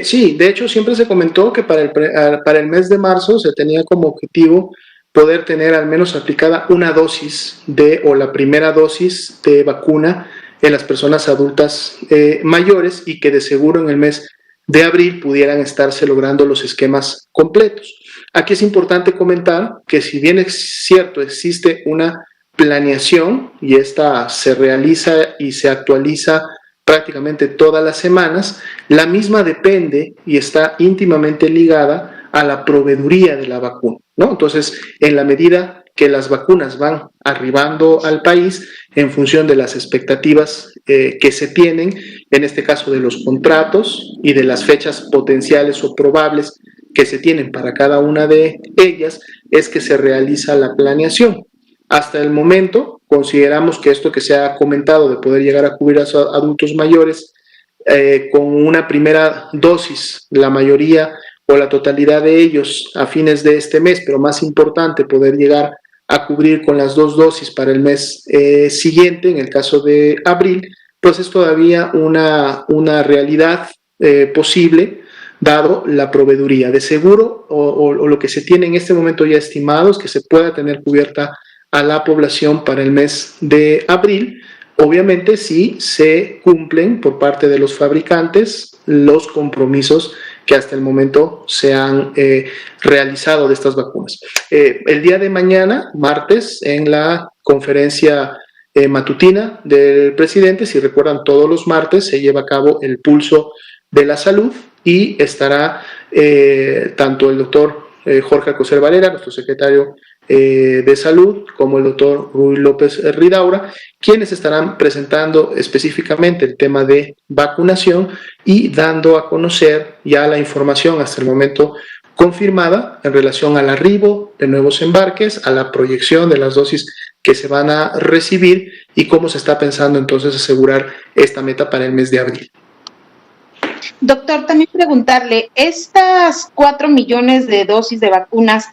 Sí, de hecho siempre se comentó que para el mes de marzo se tenía como objetivo poder tener al menos aplicada una dosis o la primera dosis de vacuna en las personas adultas mayores, y que de seguro en el mes de abril pudieran estarse logrando los esquemas completos. Aquí es importante comentar que si bien es cierto, existe una planeación y esta se realiza y se actualiza prácticamente todas las semanas, la misma depende y está íntimamente ligada a la proveeduría de la vacuna, ¿no? Entonces, en la medida que las vacunas van arribando al país en función de las expectativas que se tienen, en este caso de los contratos y de las fechas potenciales o probables que se tienen para cada una de ellas, es que se realiza la planeación. Hasta el momento, consideramos que esto que se ha comentado de poder llegar a cubrir a adultos mayores con una primera dosis, la mayoría o la totalidad de ellos a fines de este mes, pero más importante, poder llegar a cubrir con las 2 dosis para el mes siguiente, en el caso de abril, pues es todavía una realidad posible, dado la proveeduría. De seguro, o lo que se tiene en este momento ya estimado, es que se pueda tener cubierta a la población para el mes de abril, obviamente si se cumplen por parte de los fabricantes los compromisos que hasta el momento se han realizado de estas vacunas. El día de mañana, martes, en la conferencia matutina del presidente, si recuerdan, todos los martes se lleva a cabo el pulso de la salud y estará tanto el doctor Jorge Alcocer Varela, nuestro secretario de Salud, como el doctor Ruy López Ridaura, quienes estarán presentando específicamente el tema de vacunación y dando a conocer ya la información hasta el momento confirmada en relación al arribo de nuevos embarques, a la proyección de las dosis que se van a recibir y cómo se está pensando entonces asegurar esta meta para el mes de abril. Doctor, también preguntarle, ¿estas 4 millones de dosis de vacunas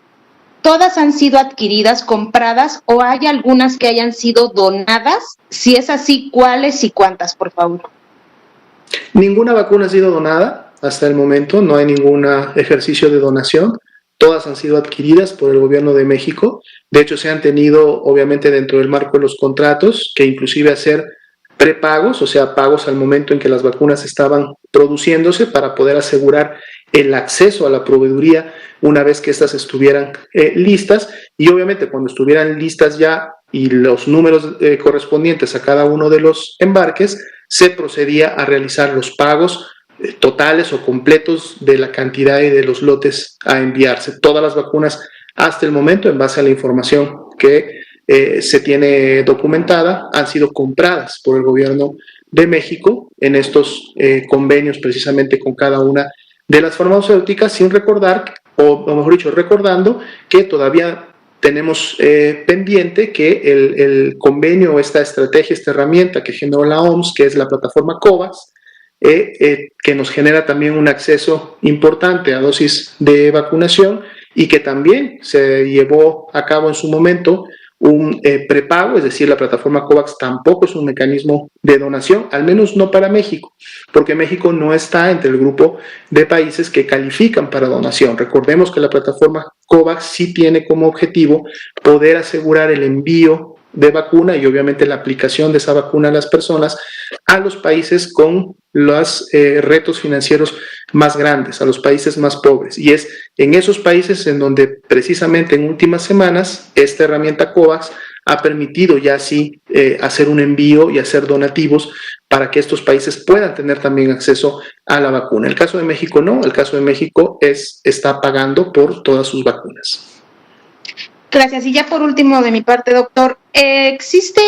todas han sido adquiridas, compradas, o hay algunas que hayan sido donadas? Si es así, ¿cuáles y cuántas, por favor? Ninguna vacuna ha sido donada hasta el momento, no hay ningún ejercicio de donación. Todas han sido adquiridas por el gobierno de México. De hecho, se han tenido, obviamente, dentro del marco de los contratos, que inclusive hacer prepagos, o sea, pagos al momento en que las vacunas estaban produciéndose para poder asegurar el acceso a la proveeduría una vez que estas estuvieran listas, y obviamente cuando estuvieran listas ya y los números correspondientes a cada uno de los embarques, se procedía a realizar los pagos totales o completos de la cantidad y de los lotes a enviarse. Todas las vacunas hasta el momento, en base a la información que se tiene documentada, han sido compradas por el gobierno de México en estos convenios precisamente con cada una de las farmacéuticas, sin recordar, o mejor dicho, recordando que todavía tenemos pendiente que el convenio, esta estrategia, esta herramienta que generó la OMS, que es la plataforma COVAX, que nos genera también un acceso importante a dosis de vacunación y que también se llevó a cabo en su momento un prepago, es decir, la plataforma COVAX tampoco es un mecanismo de donación, al menos no para México, porque México no está entre el grupo de países que califican para donación. Recordemos que la plataforma COVAX sí tiene como objetivo poder asegurar el envío de vacuna y obviamente la aplicación de esa vacuna a las personas a los países con los retos financieros más grandes, a los países más pobres. Y es en esos países en donde precisamente en últimas semanas esta herramienta COVAX ha permitido ya así hacer un envío y hacer donativos para que estos países puedan tener también acceso a la vacuna. El caso de México no, el caso de México está pagando por todas sus vacunas. Gracias. Y ya por último de mi parte, doctor, ¿existe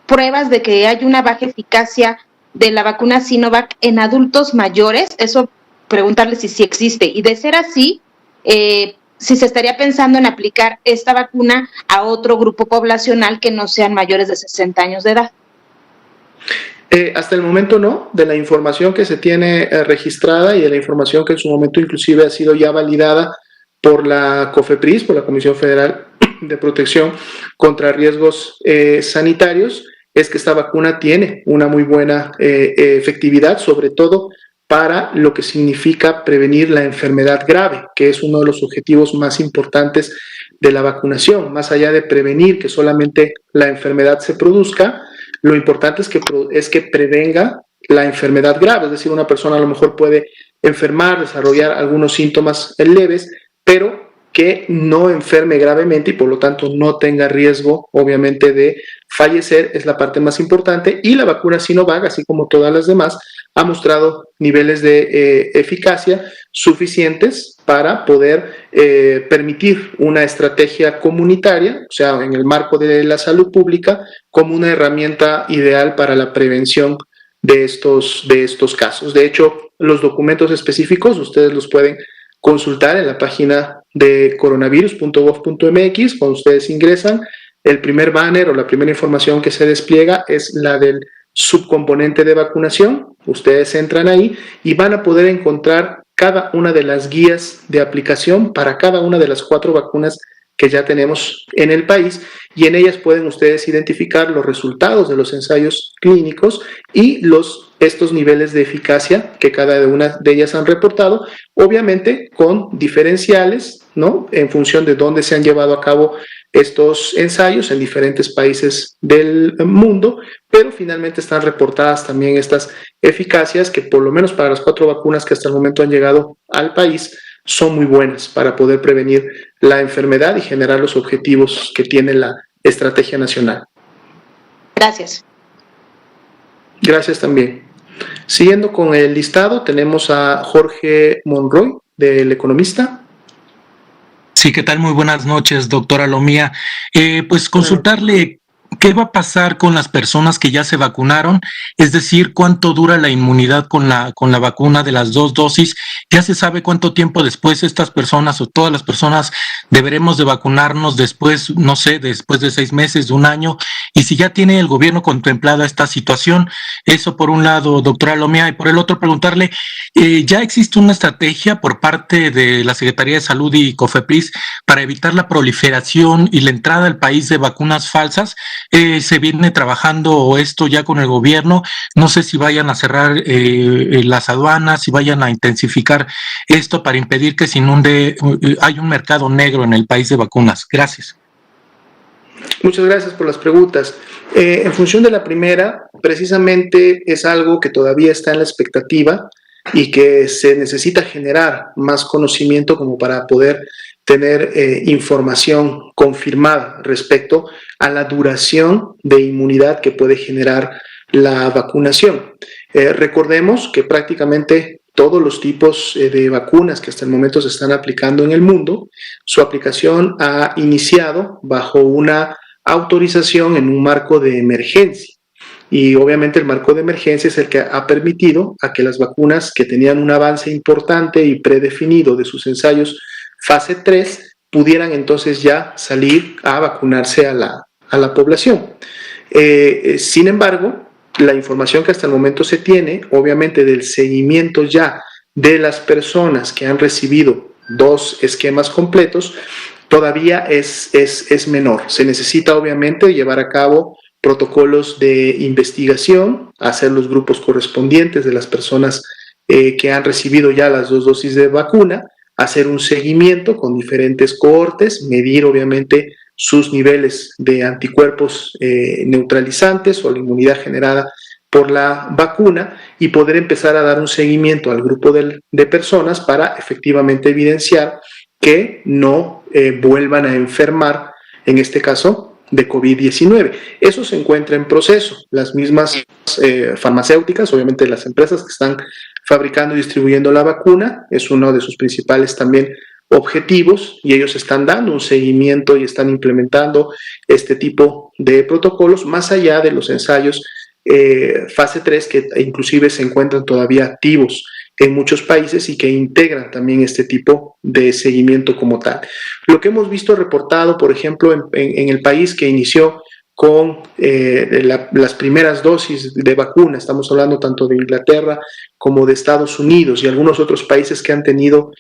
pruebas de que hay una baja eficacia de la vacuna Sinovac en adultos mayores? Eso, preguntarle si sí existe. Y de ser así, si se estaría pensando en aplicar esta vacuna a otro grupo poblacional que no sean mayores de 60 años de edad. Hasta el momento no, de la información que se tiene registrada y de la información que en su momento inclusive ha sido ya validada por la COFEPRIS, por la Comisión Federal de Protección contra Riesgos Sanitarios, es que esta vacuna tiene una muy buena efectividad, sobre todo para lo que significa prevenir la enfermedad grave, que es uno de los objetivos más importantes de la vacunación. Más allá de prevenir que solamente la enfermedad se produzca, lo importante es que prevenga la enfermedad grave, es decir, una persona a lo mejor puede enfermar, desarrollar algunos síntomas leves, pero que no enferme gravemente y por lo tanto no tenga riesgo, obviamente, de fallecer es la parte más importante, y la vacuna Sinovac, así como todas las demás, ha mostrado niveles de eficacia suficientes para poder permitir una estrategia comunitaria, o sea, en el marco de la salud pública, como una herramienta ideal para la prevención de estos casos. De hecho, los documentos específicos ustedes los pueden consultar en la página de coronavirus.gov.mx. Cuando ustedes ingresan, el primer banner o la primera información que se despliega es la del subcomponente de vacunación. Ustedes entran ahí y van a poder encontrar cada una de las guías de aplicación para cada una de las 4 vacunas que ya tenemos en el país, y en ellas pueden ustedes identificar los resultados de los ensayos clínicos y estos niveles de eficacia que cada una de ellas han reportado, obviamente con diferenciales, ¿no?, en función de dónde se han llevado a cabo estos ensayos en diferentes países del mundo, pero finalmente están reportadas también estas eficacias que, por lo menos para las 4 vacunas que hasta el momento han llegado al país, son muy buenas para poder prevenir la enfermedad y generar los objetivos que tiene la estrategia nacional. Gracias. Gracias también. Siguiendo con el listado, tenemos a Jorge Monroy, del Economista. Sí, ¿qué tal? Muy buenas noches, doctora Lomía. Pues consultarle qué va a pasar con las personas que ya se vacunaron, es decir, cuánto dura la inmunidad con la vacuna de las 2 dosis. Ya se sabe cuánto tiempo después estas personas o todas las personas deberemos de vacunarnos después, no sé, después de 6 meses, de 1 año, y si ya tiene el gobierno contemplada esta situación. Eso por un lado, doctora Lomía, y por el otro preguntarle, ¿ya existe una estrategia por parte de la Secretaría de Salud y COFEPRIS para evitar la proliferación y la entrada al país de vacunas falsas? Se viene trabajando esto ya con el gobierno, no sé si vayan a cerrar las aduanas, si vayan a intensificar esto para impedir que se inunde, hay un mercado negro en el país de vacunas. Gracias. Muchas gracias por las preguntas. En función de la primera, precisamente es algo que todavía está en la expectativa y que se necesita generar más conocimiento como para poder tener información confirmada respecto a la duración de inmunidad que puede generar la vacunación. Recordemos que prácticamente todos los tipos de vacunas que hasta el momento se están aplicando en el mundo, su aplicación ha iniciado bajo una autorización en un marco de emergencia. Y obviamente el marco de emergencia es el que ha permitido a que las vacunas que tenían un avance importante y predefinido de sus ensayos fase 3 pudieran entonces ya salir a vacunarse a la población. Sin embargo, la información que hasta el momento se tiene, obviamente del seguimiento ya de las personas que han recibido 2 esquemas completos, todavía es menor. Se necesita obviamente llevar a cabo protocolos de investigación, hacer los grupos correspondientes de las personas que han recibido ya las 2 dosis de vacuna, hacer un seguimiento con diferentes cohortes, medir obviamente sus niveles de anticuerpos neutralizantes o la inmunidad generada por la vacuna, y poder empezar a dar un seguimiento al grupo de personas para efectivamente evidenciar que no vuelvan a enfermar, en este caso, de COVID-19. Eso se encuentra en proceso. Las mismas farmacéuticas, obviamente las empresas que están fabricando y distribuyendo la vacuna, es uno de sus principales también objetivos, y ellos están dando un seguimiento y están implementando este tipo de protocolos más allá de los ensayos fase 3 que inclusive se encuentran todavía activos en muchos países y que integran también este tipo de seguimiento como tal. Lo que hemos visto reportado, por ejemplo, en el país que inició con las primeras dosis de vacuna, estamos hablando tanto de Inglaterra como de Estados Unidos y algunos otros países que han tenido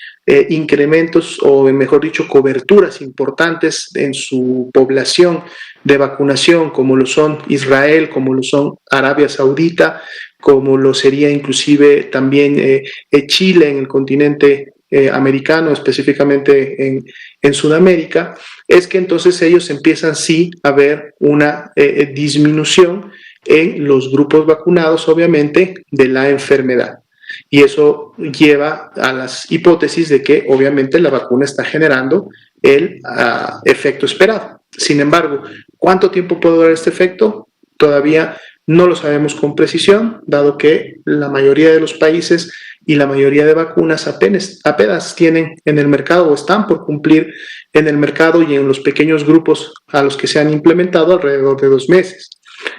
incrementos o, mejor dicho, coberturas importantes en su población de vacunación, como lo son Israel, como lo son Arabia Saudita, como lo sería inclusive también Chile en el continente americano, específicamente en Sudamérica, es que entonces ellos empiezan sí a ver una disminución en los grupos vacunados, obviamente, de la enfermedad. y eso lleva a las hipótesis de que obviamente la vacuna está generando el efecto esperado. Sin embargo, ¿cuánto tiempo puede durar este efecto? Todavía no lo sabemos con precisión, dado que la mayoría de los países y la mayoría de vacunas apenas tienen en el mercado o están por cumplir en el mercado y en los pequeños grupos a los que se han implementado alrededor de 2 meses.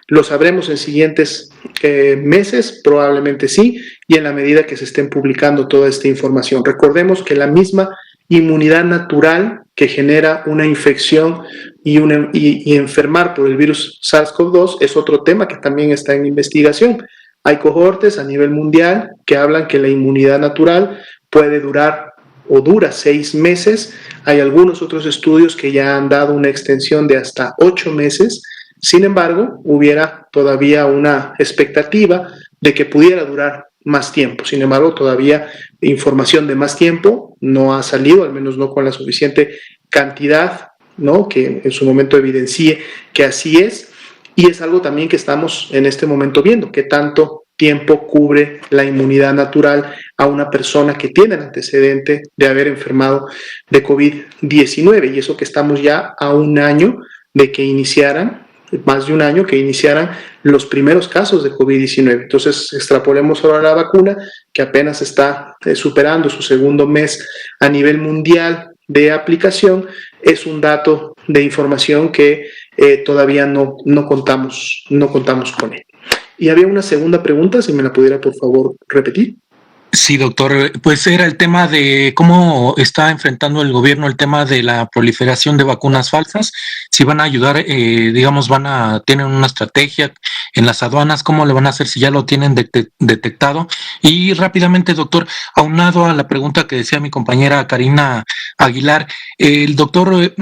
Lo sabremos en siguientes meses, probablemente sí, y en la medida que se estén publicando toda esta información. Recordemos que la misma inmunidad natural que genera una infección y enfermar por el virus SARS-CoV-2 es otro tema que también está en investigación. Hay cohortes a nivel mundial que hablan que la inmunidad natural puede durar o dura 6 meses. Hay algunos otros estudios que ya han dado una extensión de hasta 8 meses. Sin embargo, hubiera todavía una expectativa de que pudiera durar más tiempo. Sin embargo, todavía información de más tiempo no ha salido, al menos no con la suficiente cantidad, ¿no?, que en su momento evidencie que así es. Y es algo también que estamos en este momento viendo, qué tanto tiempo cubre la inmunidad natural a una persona que tiene el antecedente de haber enfermado de COVID-19. Y eso que estamos ya a un año de que iniciaran, más de un año que iniciaran los primeros casos de COVID-19. Entonces, extrapolemos ahora la vacuna, que apenas está superando su segundo mes a nivel mundial de aplicación. Es un dato de información que todavía no contamos con él. Y había una segunda pregunta, si me la pudiera por favor repetir. Sí, doctor, pues era el tema de cómo está enfrentando el gobierno el tema de la proliferación de vacunas falsas, si van a ayudar, digamos, tienen una estrategia en las aduanas, cómo le van a hacer si ya lo tienen detectado. Y rápidamente, doctor, aunado a la pregunta que decía mi compañera Karina Aguilar, el doctor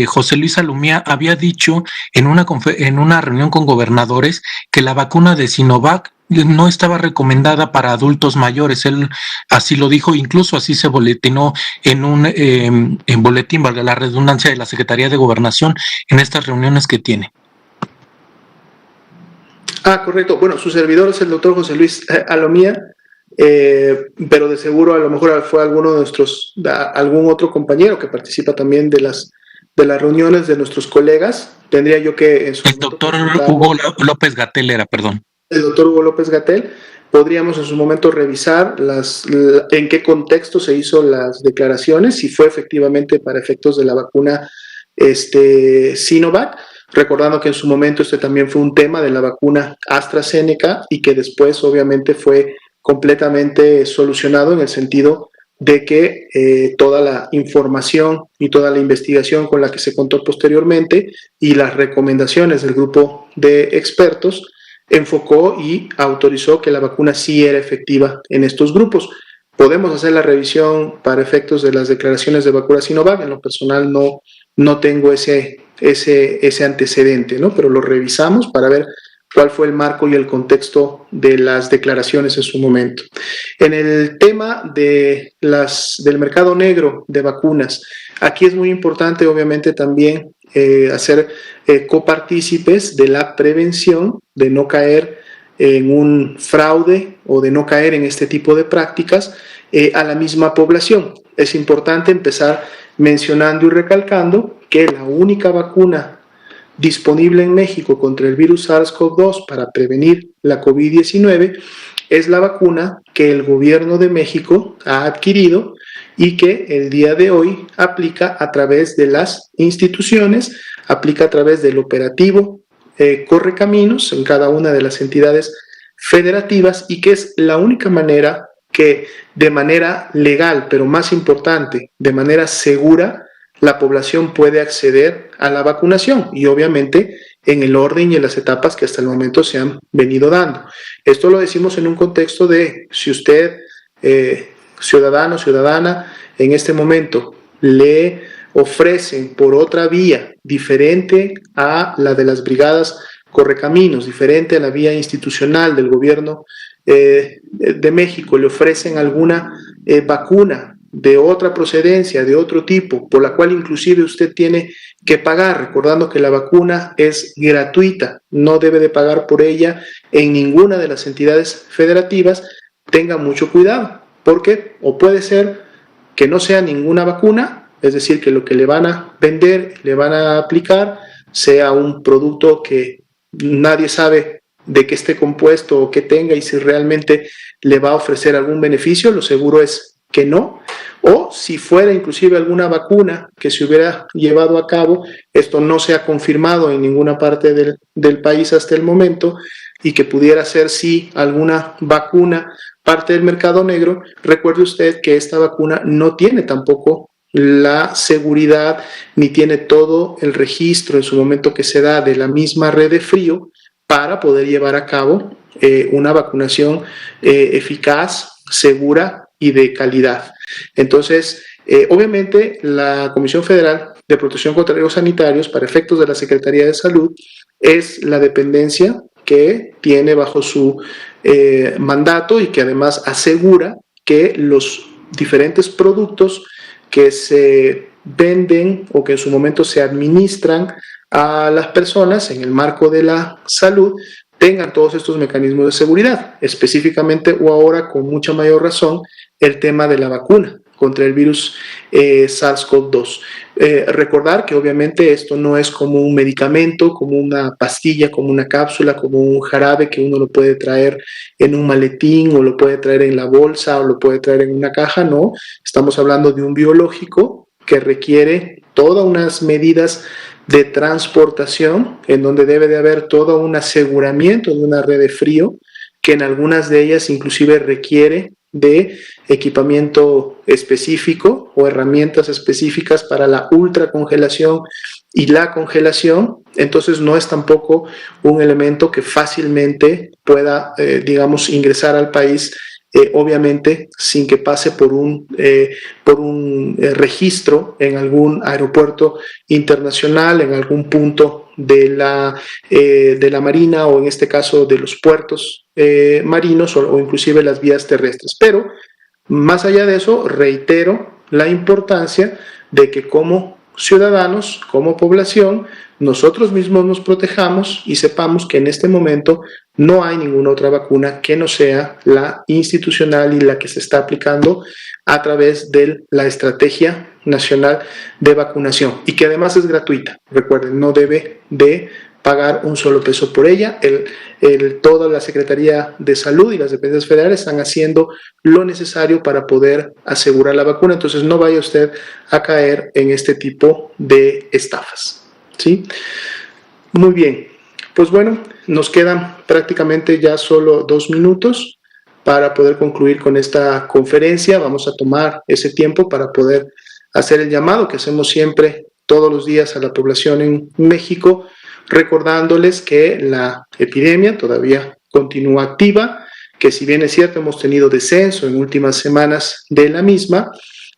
José Luis Alomía había dicho en una reunión con gobernadores que la vacuna de Sinovac no estaba recomendada para adultos mayores. Él así lo dijo, incluso así se boletinó en un en boletín, valga la redundancia, de la Secretaría de Gobernación en estas reuniones que tiene. Correcto. Bueno, su servidor es el doctor José Luis Alomía, pero de seguro a lo mejor fue alguno de algún otro compañero que participa también de las reuniones de nuestros colegas. Tendría yo que... El doctor Hugo López Gatell era, perdón. El doctor Hugo López Gatell, podríamos en su momento revisar en qué contexto se hizo las declaraciones, si fue efectivamente para efectos de la vacuna Sinovac, recordando que en su momento también fue un tema de la vacuna AstraZeneca y que después obviamente fue completamente solucionado en el sentido de que toda la información y toda la investigación con la que se contó posteriormente y las recomendaciones del grupo de expertos enfocó y autorizó que la vacuna sí era efectiva en estos grupos. Podemos hacer la revisión para efectos de las declaraciones de vacuna Sinovac. En lo personal no tengo ese antecedente, ¿no? Pero lo revisamos para ver cuál fue el marco y el contexto de las declaraciones en su momento. En el tema del mercado negro de vacunas, aquí es muy importante obviamente también hacer copartícipes de la prevención, de no caer en un fraude o de no caer en este tipo de prácticas a la misma población. Es importante empezar mencionando y recalcando que la única vacuna disponible en México contra el virus SARS-CoV-2 para prevenir la COVID-19 es la vacuna que el gobierno de México ha adquirido y que el día de hoy aplica a través de las instituciones, aplica a través del operativo Correcaminos en cada una de las entidades federativas y que es la única manera que de manera legal, pero más importante, de manera segura, la población puede acceder a la vacunación y obviamente en el orden y en las etapas que hasta el momento se han venido dando. Esto lo decimos en un contexto de si usted, ciudadano, ciudadana, en este momento le ofrecen por otra vía diferente a la de las brigadas Correcaminos, diferente a la vía institucional del gobierno de México, le ofrecen alguna vacuna de otra procedencia, de otro tipo, por la cual inclusive usted tiene que pagar, recordando que la vacuna es gratuita, no debe de pagar por ella en ninguna de las entidades federativas, tengan mucho cuidado, porque o puede ser que no sea ninguna vacuna, es decir, que lo que le van a vender, le van a aplicar, sea un producto que nadie sabe de qué esté compuesto o qué tenga y si realmente le va a ofrecer algún beneficio. Lo seguro es que no. O si fuera inclusive alguna vacuna que se hubiera llevado a cabo, esto no se ha confirmado en ninguna parte del país hasta el momento, y que pudiera ser sí alguna vacuna parte del mercado negro. Recuerde usted que esta vacuna no tiene tampoco la seguridad ni tiene todo el registro en su momento que se da de la misma red de frío para poder llevar a cabo una vacunación eficaz, segura y de calidad. Entonces, obviamente, la Comisión Federal de Protección contra Riesgos Sanitarios, para efectos de la Secretaría de Salud, es la dependencia que tiene bajo su mandato y que además asegura que los diferentes productos que se venden o que en su momento se administran a las personas en el marco de la salud tengan todos estos mecanismos de seguridad, específicamente o ahora con mucha mayor razón el tema de la vacuna contra el virus SARS-CoV-2. Recordar que obviamente esto no es como un medicamento, como una pastilla, como una cápsula, como un jarabe que uno lo puede traer en un maletín o lo puede traer en la bolsa o lo puede traer en una caja. No, estamos hablando de un biológico que requiere todas unas medidas de transportación en donde debe de haber todo un aseguramiento de una red de frío, que en algunas de ellas inclusive requiere de equipamiento específico o herramientas específicas para la ultracongelación y la congelación. Entonces no es tampoco un elemento que fácilmente pueda, digamos, ingresar al país, obviamente sin que pase por un registro en algún aeropuerto internacional, en algún punto de la Marina o en este caso de los puertos marinos o inclusive las vías terrestres. Pero más allá de eso, reitero la importancia de que como ciudadanos, como población, nosotros mismos nos protejamos y sepamos que en este momento no hay ninguna otra vacuna que no sea la institucional y la que se está aplicando a través de la Estrategia Nacional de Vacunación, y que además es gratuita. Recuerden, no debe de pagar un solo peso por ella. Toda la Secretaría de Salud y las dependencias federales están haciendo lo necesario para poder asegurar la vacuna. Entonces no vaya usted a caer en este tipo de estafas, ¿sí? Muy bien, pues bueno, nos quedan prácticamente ya solo 2 minutos para poder concluir con esta conferencia. Vamos a tomar ese tiempo para poder hacer el llamado que hacemos siempre todos los días a la población en México, recordándoles que la epidemia todavía continúa activa, que si bien es cierto hemos tenido descenso en últimas semanas de la misma,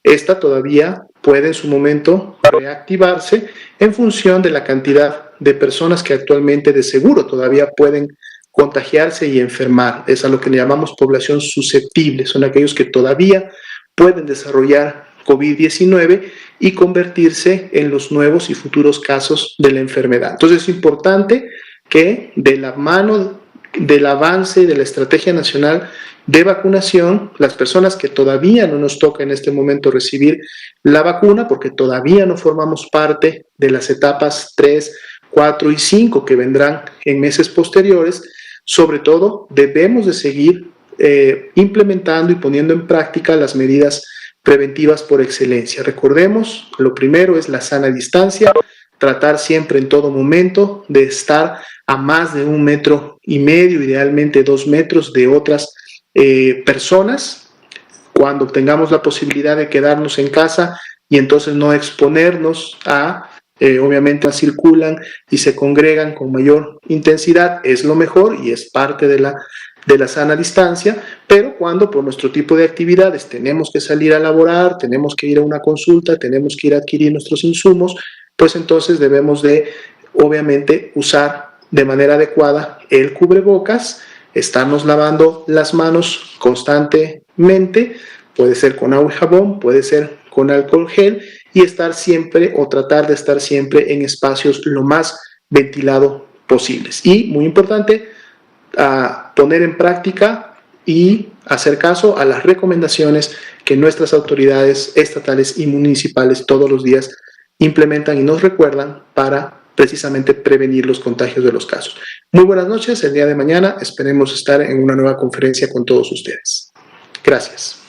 esta todavía puede en su momento reactivarse en función de la cantidad de personas que actualmente de seguro todavía pueden contagiarse y enfermar. Es a lo que le llamamos población susceptible, son aquellos que todavía pueden desarrollar COVID-19 y convertirse en los nuevos y futuros casos de la enfermedad. Entonces es importante que de la mano del avance de la Estrategia Nacional de Vacunación, las personas que todavía no nos toca en este momento recibir la vacuna, porque todavía no formamos parte de las etapas 3, 4 y 5 que vendrán en meses posteriores, sobre todo debemos de seguir implementando y poniendo en práctica las medidas preventivas por excelencia. Recordemos, lo primero es la sana distancia, tratar siempre en todo momento de estar a más de 1,5 metros, idealmente 2 metros de otras personas, cuando tengamos la posibilidad de quedarnos en casa y entonces no exponernos a, obviamente circulan y se congregan con mayor intensidad, es lo mejor y es parte de la sana distancia. Pero cuando por nuestro tipo de actividades tenemos que salir a laborar, tenemos que ir a una consulta, tenemos que ir a adquirir nuestros insumos, pues entonces debemos de, obviamente, usar de manera adecuada el cubrebocas, estarnos lavando las manos constantemente, puede ser con agua y jabón, puede ser con alcohol gel, y estar siempre o tratar de estar siempre en espacios lo más ventilado posibles. Y muy importante, poner en práctica y hacer caso a las recomendaciones que nuestras autoridades estatales y municipales todos los días implementan y nos recuerdan para precisamente prevenir los contagios de los casos. Muy buenas noches. El día de mañana esperemos estar en una nueva conferencia con todos ustedes. Gracias.